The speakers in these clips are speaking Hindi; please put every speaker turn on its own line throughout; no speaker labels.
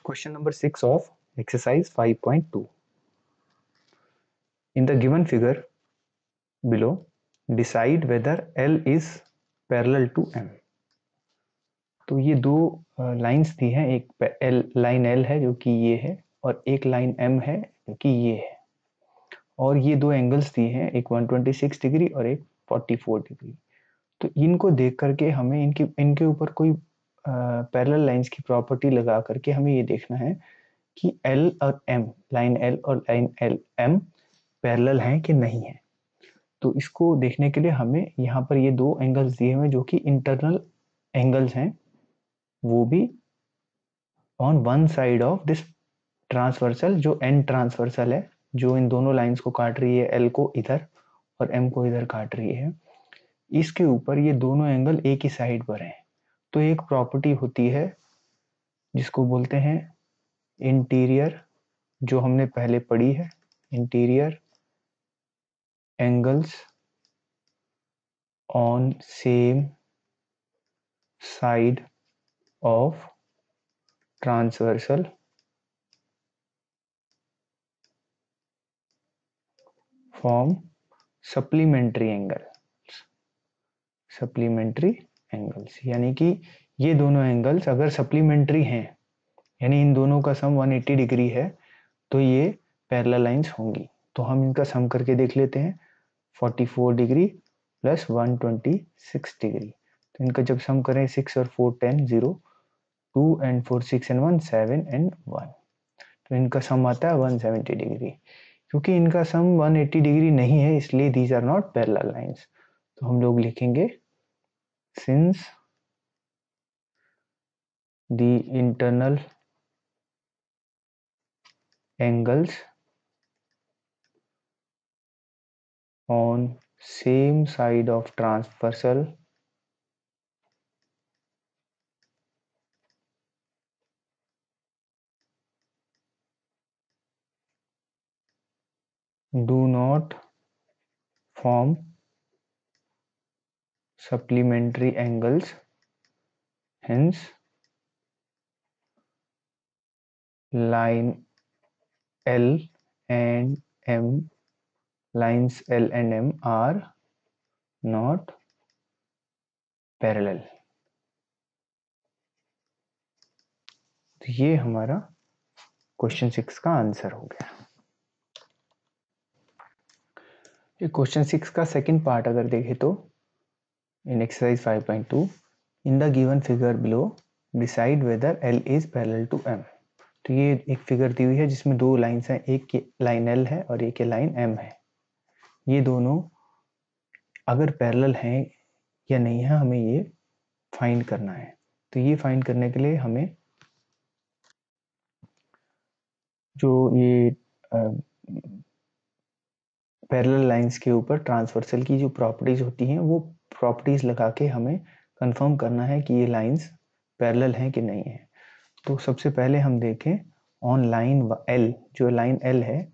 Question number 6 of exercise 5.2. In the given figure below, decide whether L is parallel to M. तो ये दो लाइंस दी हैं, एक लाइन L है जो कि ये है और एक लाइन M है जो कि ये है, और ये दो एंगल्स दी हैं, एक 126 डिग्री और एक 44 डिग्री। तो इनको देख करके हमें इनके ऊपर कोई पैरेलल लाइंस की प्रॉपर्टी लगा करके हमें ये देखना है कि L और M, लाइन L और लाइन M पैरेलल हैं कि नहीं है। तो इसको देखने के लिए हमें यहाँ पर ये दो एंगल्स दिए हुए जो कि इंटरनल एंगल्स हैं, वो भी on one side of this transversal, जो एन ट्रांसवर्सल है, जो इन दोनों लाइंस को काट रही है, L को इधर और M को इधर काट रही है। इसके ऊपर ये दोनों एंगल एक ही साइड पर हैं। तो एक प्रॉपर्टी होती है जिसको बोलते हैं इंटीरियर, जो हमने पहले पढ़ी है, interior angles on same side of transversal form supplementary angles. यानी कि ये दोनों एंगल्स अगर सप्लीमेंट्री हैं, यानी इन दोनों का सम 180 डिग्री है, तो ये पैरेलल लाइंस होंगी। तो हम इनका सम करके देख लेते हैं, 44 डिग्री प्लस 126 डिग्री। तो इनका जब सम करें 6 और 4 10 0, 2 and 4 6 and 1 7 and 1, तो इनका सम आता है 170 डिग्री। क्योंकि इनका सम 180 डिग्री नहीं है, इसलिए these are not parallel lines. तो हम लोग लिखेंगे since the internal angles on same side of transversal do not form supplementary angles, hence line L and M, lines L and M are not parallel। तो ये हमारा क्वेश्चन 6 का आंसर हो गया। ये क्वेश्चन 6 का सेकंड पार्ट अगर देखें तो in exercise 5.2, in the given figure below decide whether L is parallel to M। तो ये एक फिगर दी हुई है जिसमें दो लाइंस हैं, एक लाइन L है और एक लाइन M है। ये दोनों अगर पैरेलल हैं या नहीं है, हमें ये फाइंड करना है। तो ये फाइंड करने के लिए हमें जो ये पैरेलल लाइंस के ऊपर ट्रांसवर्सल की जो प्रॉपर्टीज होती हैं, वो प्रॉपर्टीज लगा के हमें कंफर्म करना है कि ये लाइंस पैरेलल हैं कि नहीं है। तो सबसे पहले हम देखें ऑन लाइन L, जो लाइन L है,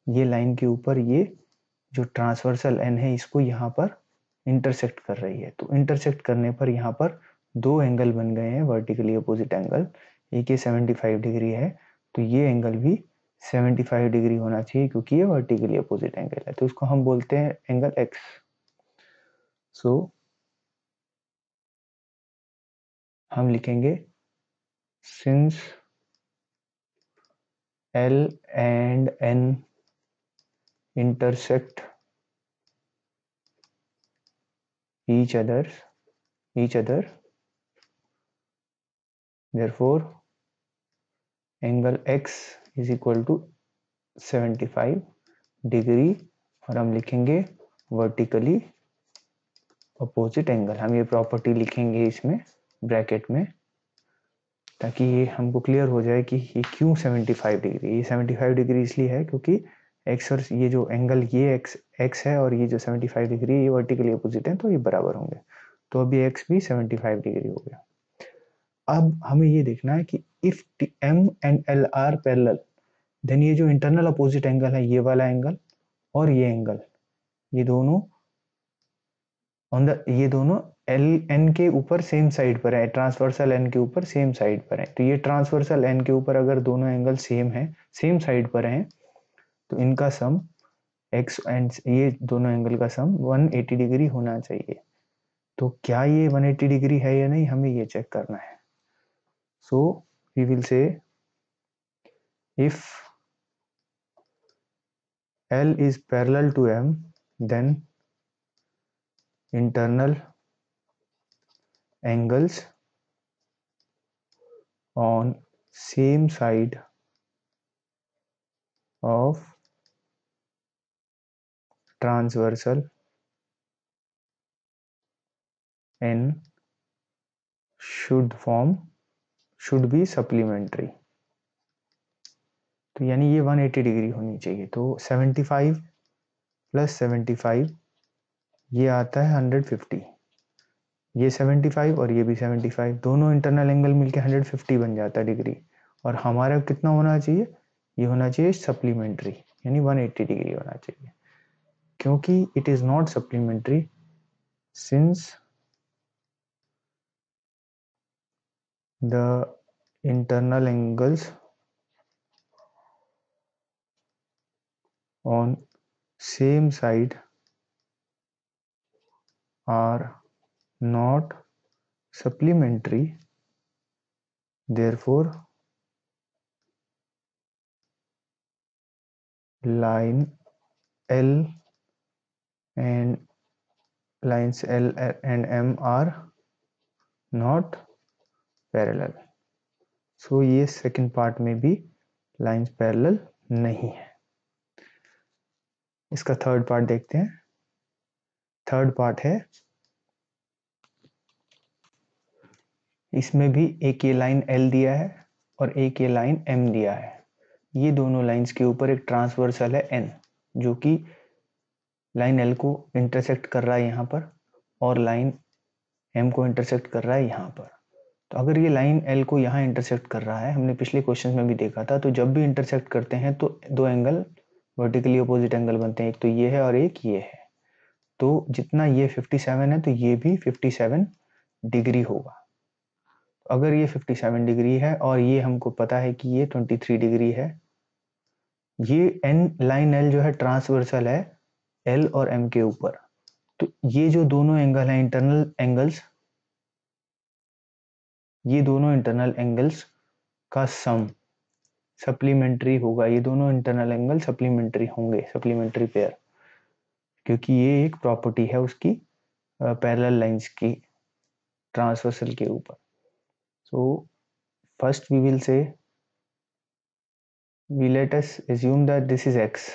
ये लाइन के ऊपर ये जो ट्रांसवर्सल N है, इसको यहाँ पर इंटरसेक्ट कर रही है। तो इंटरसेक्ट करने पर यहाँ पर दो एंगल बन गए हैं, वर्टिकली अपोजिट एंगल। एक ये 75 डिग्री है, तो ये एंगल भी 75 डिग्री होना चाहिए क्योंकि ये वर्टिकली अपोजिट एंगल है। तो इसको हम बोलते हैं एंगल X। सो हम लिखेंगे since L and N intersect each other, therefore angle X is equal to 75 degree, और हम लिखेंगे वर्टिकली अपोजिट एंगल। हम ये प्रॉपर्टी लिखेंगे इसमें ब्रैकेट में, ताकि ये हमको क्लियर हो जाए कि ये क्यों 75 डिग्री। ये 75 डिग्री इसलिए है क्योंकि एक्स और ये जो एंगल ये एक्स है और ये जो 75 डिग्री ये वर्टिकली अपोजिट है, तो ये बराबर होंगे। तो अभी एक्स भी 75 डिग्री हो गया। अब हमें ये देखना है कि if M and L are parallel, then ये जो इंटरनल अपोजिट एंगल है, ये वाला एंगल और ये एंगल, ये दोनों एल एन के ऊपर सेम साइड पर है, ट्रांसवर्सल एन के ऊपर सेम साइड पर है। तो ये ट्रांसवर्सल एन के ऊपर अगर दोनों एंगल सेम है, सेम साइड पर हैं, तो इनका सम एक्स एंड ये दोनों एंगल का सम 180 डिग्री होना चाहिए। तो क्या ये 180 डिग्री है या नहीं, हमें ये चेक करना है। So we will say if L is parallel to M, then internal angles on same side of transversal N should be supplementary। तो यानी ये 180 डिग्री होनी चाहिए। तो 75 प्लस 75 ये आता है 150, ये 75 और ये भी 75, दोनों इंटरनल एंगल मिलके 150 बन जाता है डिग्री। और हमारा कितना होना चाहिए, ये होना चाहिए सप्लीमेंट्री, यानी 180 डिग्री होना चाहिए। क्योंकि it is not supplementary since the internal angles on same side are not supplementary, therefore line L and lines L and M are not parallel। so ये सेकंड पार्ट में भी लाइंस पैरेलल नहीं है। इसका थर्ड पार्ट देखते हैं। थर्ड पार्ट है, इसमें भी एक ये लाइन L दिया है और एक ये लाइन M दिया है। ये दोनों लाइंस के ऊपर एक ट्रांसवर्सल है N, जो कि लाइन L को इंटरसेक्ट कर रहा है यहाँ पर, और लाइन M को इंटरसेक्ट कर रहा है यहाँ पर। तो अगर ये लाइन L को यहाँ इंटरसेक्ट कर रहा है, हमने पिछले क्वेश्चन में भी देखा था, तो जब भी इंटरसेक्ट करते हैं तो दो एंगल वर्टिकली अपोजिट एंगल बनते हैं, एक तो ये है और एक ये है। तो जितना ये 57 है तो ये भी 57 डिग्री होगा। अगर ये 57 डिग्री है और ये हमको पता है कि ये 23 डिग्री है, ये एन लाइन L जो है ट्रांसवर्सल है L और M के ऊपर। तो ये जो दोनों एंगल हैं इंटरनल एंगल्स, ये दोनों इंटरनल एंगल्स का सम सप्लीमेंट्री होगा। ये दोनों इंटरनल एंगल सप्लीमेंट्री होंगे, सप्लीमेंट्री पेयर, क्योंकि ये एक प्रॉपर्टी है उसकी पैरेलल लाइंस की ट्रांसवर्सल के ऊपर। So first we will say, we let us assume that this is x।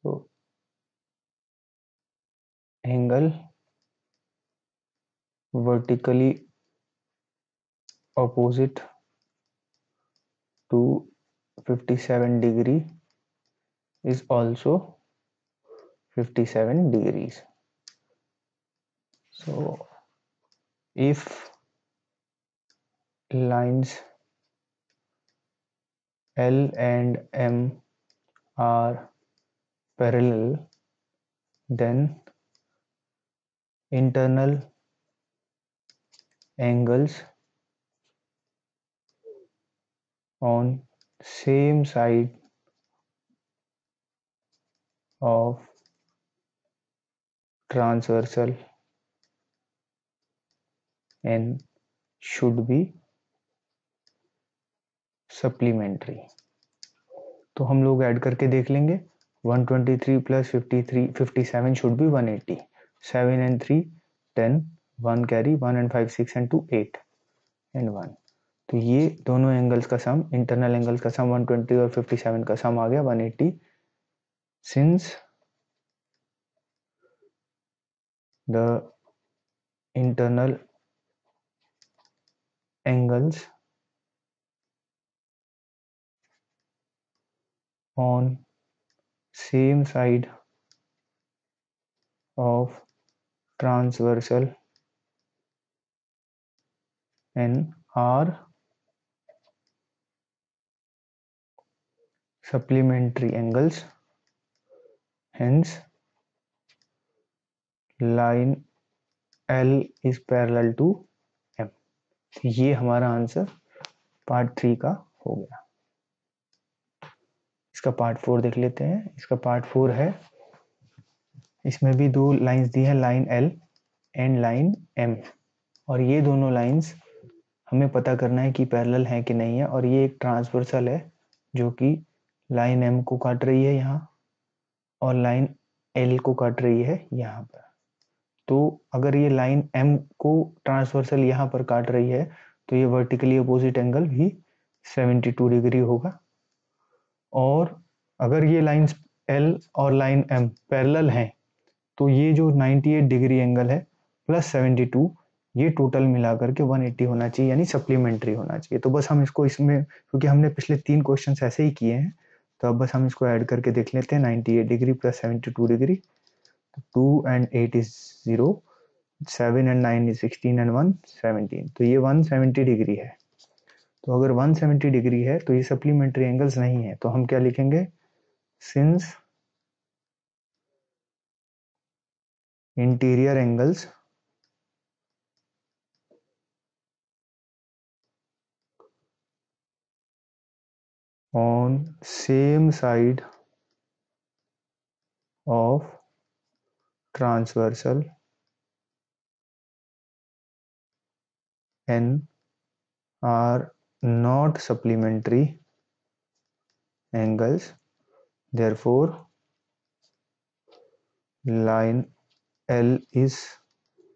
so angle vertically opposite to 57 degree is also 57 degrees। so if lines L and M are parallel, then internal angles on same side of transversal N should be supplementary। तो हम लोग ऐड करके देख लेंगे। 123 plus 53 57 should be 180। 7 and 3 10, 1 carry, 1 and 5 6 and 2 8 and 1। तो ये दोनों एंगल्स का सम, इंटरनल एंगल्स का सम 120 और 57 का सम आ गया 180। Since the internal angles on same side of transversal N are supplementary angles, hence line L is parallel to M। ये हमारा आंसर पार्ट 3 का हो गया। इसका पार्ट 4 देख लेते हैं। इसका पार्ट 4 है, इसमें भी दो लाइंस दी है, line L and line M, और ये दोनों लाइंस हमें पता करना है कि पैरेलल है कि नहीं है। और ये एक ट्रांसवर्सल है जो कि लाइन M को काट रही है यहाँ, और लाइन L को काट रही है यहाँ पर। तो अगर ये लाइन M को ट्रांसवर्सल यहाँ पर काट रही है तो ये वर्टिकली अपोजिट एंगल भी 72 डिग्री होगा। और अगर ये लाइन L और लाइन M पैरेलल हैं तो ये जो 98 डिग्री एंगल है प्लस 72, ये टोटल मिलाकर के 180 होना चाहिए, यानी सप्लीमेंट्री होना चाहिए। तो बस हम इसको इसमें, क्योंकि हमने पिछले 3 क्वेश्चंस ऐसे ही किए हैं, तो अब बस हम इसको ऐड करके देख लेते हैं। 98 degree plus 72 degree, 2 and 8 is 0, 7 and 9 is 16 and 1 17, तो ये 170 डिग्री है। तो अगर 170 डिग्री है तो ये सप्लीमेंट्री एंगल्स नहीं है, तो हम क्या लिखेंगे, since interior angles on same side of transversal N are not supplementary angles, therefore line L is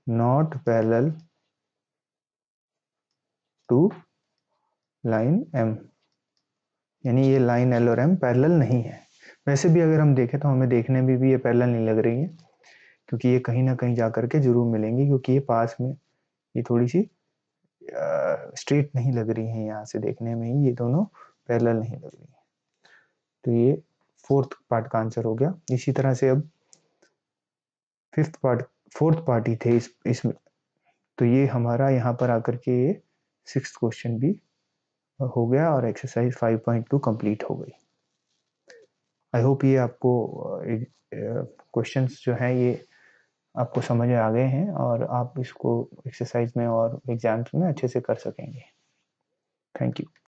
not parallel to line M, यानी ये लाइन L और M पैरेलल नहीं है। वैसे भी अगर हम देखें तो हमें देखने में भी ये पैरेलल नहीं लग रही है, क्योंकि ये कहीं ना कहीं जाकर के जरूर मिलेंगी, क्योंकि ये पास में, ये थोड़ी सी स्ट्रेट नहीं लग रही है, यहाँ से देखने में ही ये दोनों पैरेलल नहीं लग रही है। तो ये 4th पार्ट का आंसर हो गया। इसी तरह से अब 4th पार्ट ही थे इसमें, तो ये हमारा यहाँ पर आकर के 6th क्वेश्चन भी हो गया और एक्सरसाइज 5.2 कंप्लीट हो गई। आई होप ये आपको क्वेश्चंस जो है ये आपको समझ आ गए हैं और आप इसको एक्सरसाइज में और एग्जाम्स में अच्छे से कर सकेंगे। Thank you.